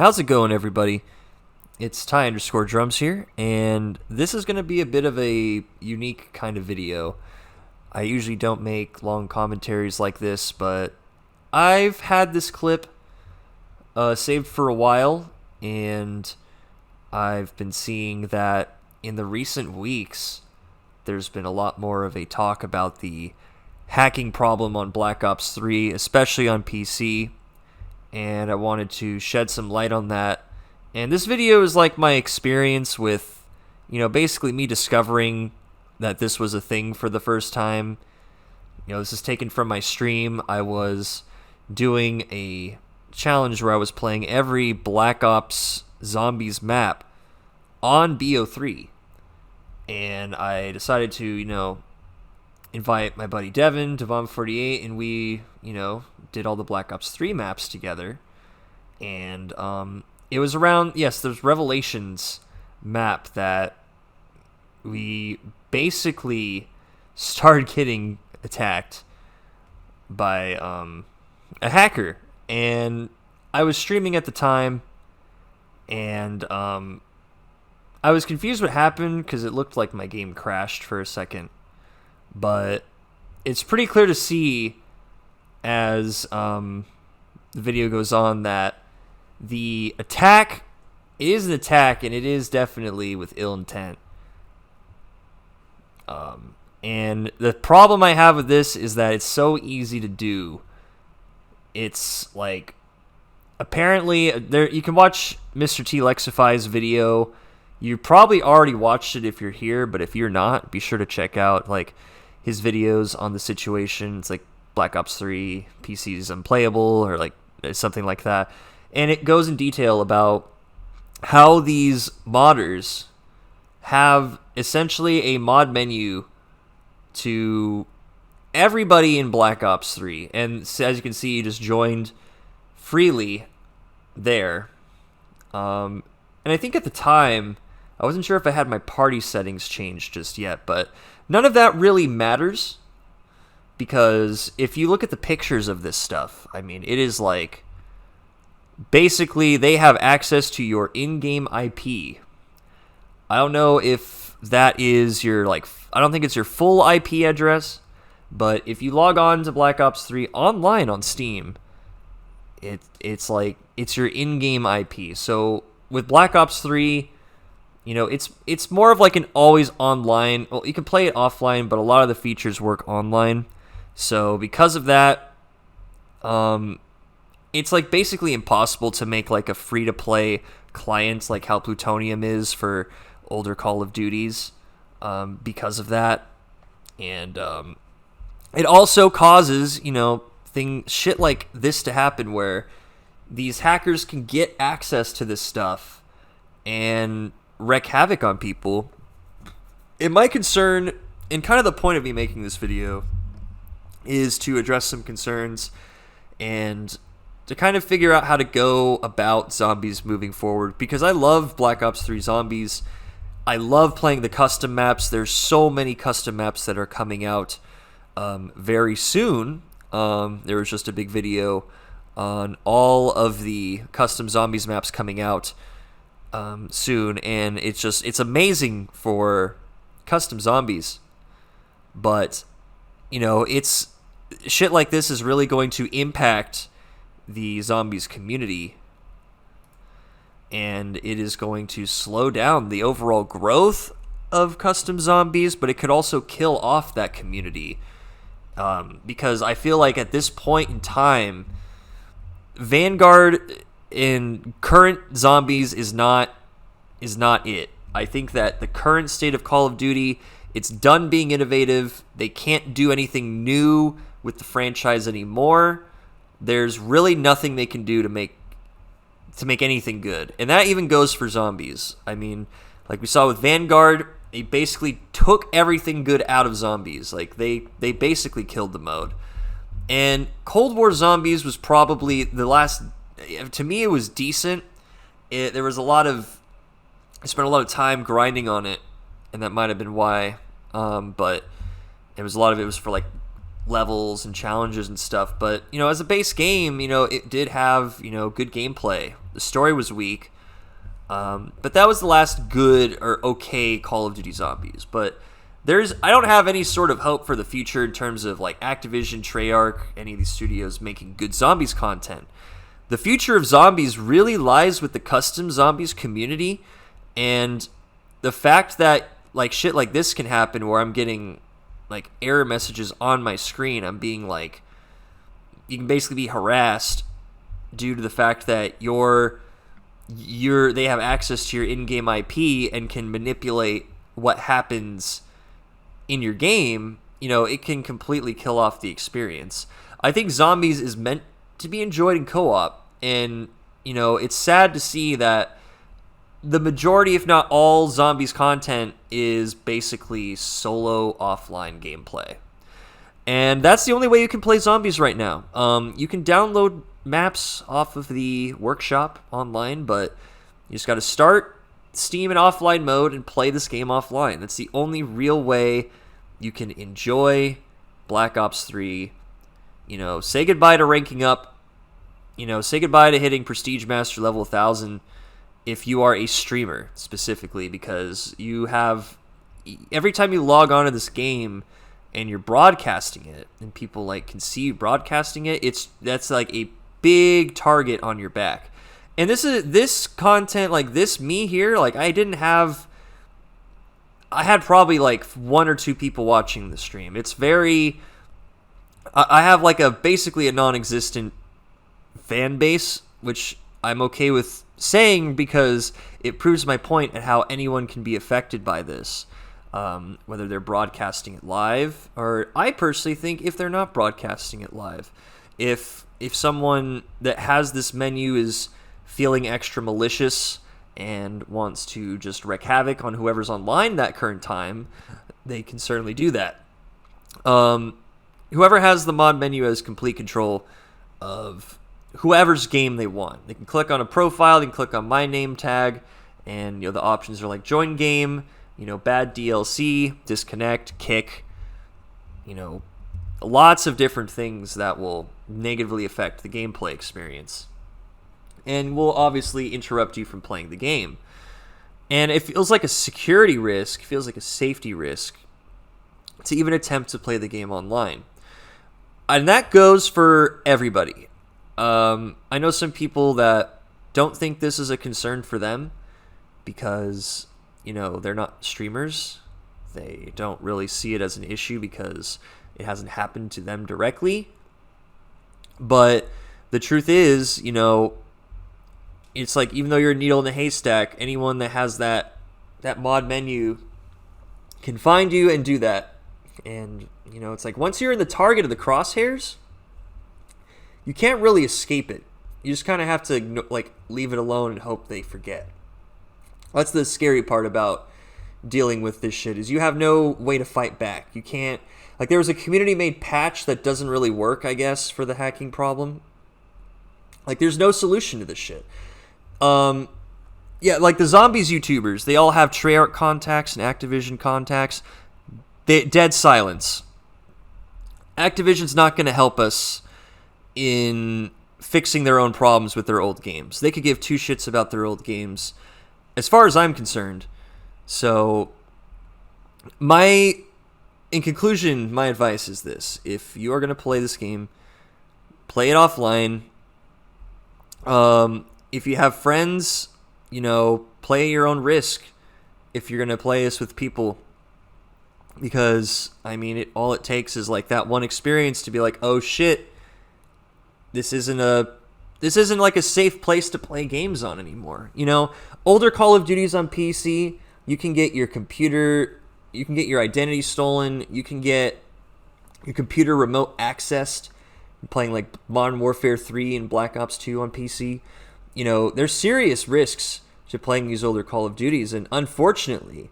How's it going, everybody? It's Ty_drums here, and this is going to be a bit of a unique kind of video. I usually don't make long commentaries like this, but I've had this clip saved for a while, and I've been seeing that in the recent weeks, there's been a lot more of a talk about the hacking problem on Black Ops 3, especially on PC, and I wanted to shed some light on that. And this video is like my experience with, basically me discovering that this was a thing for the first time. This is taken from my stream. I was doing a challenge where I was playing every Black Ops Zombies map on BO3. And I decided to, invite my buddy Devin, Devon48, and we, did all the Black Ops 3 maps together. And it was around, there's Revelations map that we basically started getting attacked by a hacker. And I was streaming at the time, and I was confused what happened because it looked like my game crashed for a second. But it's pretty clear to see as the video goes on that the attack is an attack, and it is definitely with ill intent. And the problem I have with this is that it's so easy to do. It's like, apparently, you can watch Mr. T Lexify's video. You probably already watched it if you're here, but if you're not, be sure to check out his videos on the situation. It's like Black Ops 3 PC is unplayable, or something like that. And it goes in detail about how these modders have essentially a mod menu to everybody in Black Ops 3. And as you can see, you just joined freely there. And I think at the time, I wasn't sure if I had my party settings changed just yet, but none of that really matters, because if you look at the pictures of this stuff, it is basically they have access to your in-game IP. I don't know if that is your, I don't think it's your full IP address, but if you log on to Black Ops 3 online on Steam, it's your in-game IP. So with Black Ops 3, it's more of an always online. Well, you can play it offline, but a lot of the features work online. So because of that, it's basically impossible to make a free-to-play client like how Plutonium is for older Call of Duties, because of that. And it also causes, shit like this to happen, where these hackers can get access to this stuff and wreak havoc on people. And my concern, and kind of the point of me making this video, is to address some concerns and to kind of figure out how to go about zombies moving forward, because I love Black Ops 3 Zombies. I love playing the custom maps. There's so many custom maps that are coming out very soon. There was just a big video on all of the custom Zombies maps coming out soon, and it's amazing for custom zombies. But it's shit like this is really going to impact the zombies community, and it is going to slow down the overall growth of custom zombies, but it could also kill off that community, because I feel like at this point in time, Vanguard in current zombies is not it. I think that the current state of Call of Duty, it's done being innovative. They can't do anything new with the franchise anymore. There's really nothing they can do to make anything good. And that even goes for zombies. Like we saw with Vanguard, they basically took everything good out of zombies. They basically killed the mode. And Cold War Zombies was probably the last. To me, it was decent. There was I spent a lot of time grinding on it, and that might have been why. But it was a lot of it was for levels and challenges and stuff. But, as a base game, it did have, good gameplay. The story was weak. But that was the last good or okay Call of Duty Zombies. But I don't have any sort of hope for the future in terms of like Activision, Treyarch, any of these studios making good zombies content. The future of zombies really lies with the custom zombies community, and the fact that like shit like this can happen where I'm getting like error messages on my screen. I'm being like, you can basically be harassed due to the fact that they have access to your in-game IP and can manipulate what happens in your game. It can completely kill off the experience. I think Zombies is meant to be enjoyed in co-op, and it's sad to see that the majority, if not all, Zombies content is basically solo offline gameplay. And that's the only way you can play Zombies right now. You can download maps off of the workshop online, but you just got to start Steam in offline mode and play this game offline. That's the only real way you can enjoy Black Ops 3. Say goodbye to ranking up. Say goodbye to hitting Prestige Master level 1000 if you are a streamer specifically, because you have, every time you log on to this game and you're broadcasting it and people like can see you broadcasting it, that's like a big target on your back. And this content, like this me here, like I had probably like 1 or 2 people watching the stream. I have like basically a non-existent fan base, which I'm okay with saying because it proves my point at how anyone can be affected by this, whether they're broadcasting it live, or I personally think if they're not broadcasting it live, if someone that has this menu is feeling extra malicious and wants to just wreak havoc on whoever's online that current time, they can certainly do that. Whoever has the mod menu has complete control of whoever's game they want. They can click on a profile, they can click on my name tag, and the options are like join game, bad DLC, disconnect, kick, lots of different things that will negatively affect the gameplay experience and will obviously interrupt you from playing the game. And it feels like a security risk, feels like a safety risk to even attempt to play the game online. And that goes for everybody. I know some people that don't think this is a concern for them because, they're not streamers. They don't really see it as an issue because it hasn't happened to them directly. But the truth is, it's like even though you're a needle in a haystack, anyone that has that mod menu can find you and do that. And, it's like once you're in the target of the crosshairs, you can't really escape it. You just kind of have to leave it alone and hope they forget. That's the scary part about dealing with this shit, is you have no way to fight back. You can't, there was a community-made patch that doesn't really work, I guess, for the hacking problem. There's no solution to this shit. The Zombies YouTubers, they all have Treyarch contacts and Activision contacts. Dead silence. Activision's not going to help us in fixing their own problems with their old games. They could give 2 shits about their old games, as far as I'm concerned. So, in conclusion, my advice is this. If you are going to play this game, play it offline. If you have friends, play at your own risk if you're going to play this with people. Because, all it takes is that one experience to be like, oh shit, this isn't like a safe place to play games on anymore. Older Call of Duties on PC, you can get your computer, you can get your identity stolen, you can get your computer remote accessed, playing Modern Warfare 3 and Black Ops 2 on PC. There's serious risks to playing these older Call of Duties, and unfortunately,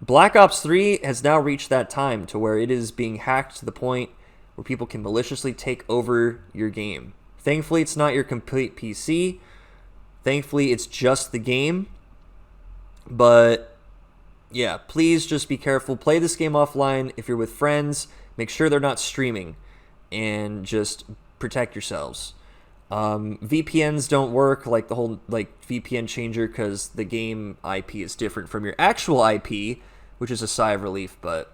Black Ops 3 has now reached that time to where it is being hacked to the point where people can maliciously take over your game. Thankfully, it's not your complete PC. Thankfully, it's just the game. But, yeah, please just be careful. Play this game offline if you're with friends. make sure they're not streaming, and just protect yourselves. VPNs don't work, like the whole VPN changer, because the game IP is different from your actual IP, which is a sigh of relief. But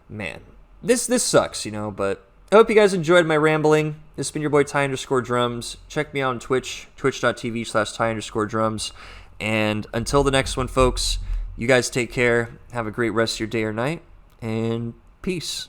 man, this sucks, But I hope you guys enjoyed my rambling. This has been your boy Ty_drums. Check me out on Twitch, twitch.tv/Ty_drums. And until the next one, folks, you guys take care. Have a great rest of your day or night, and peace.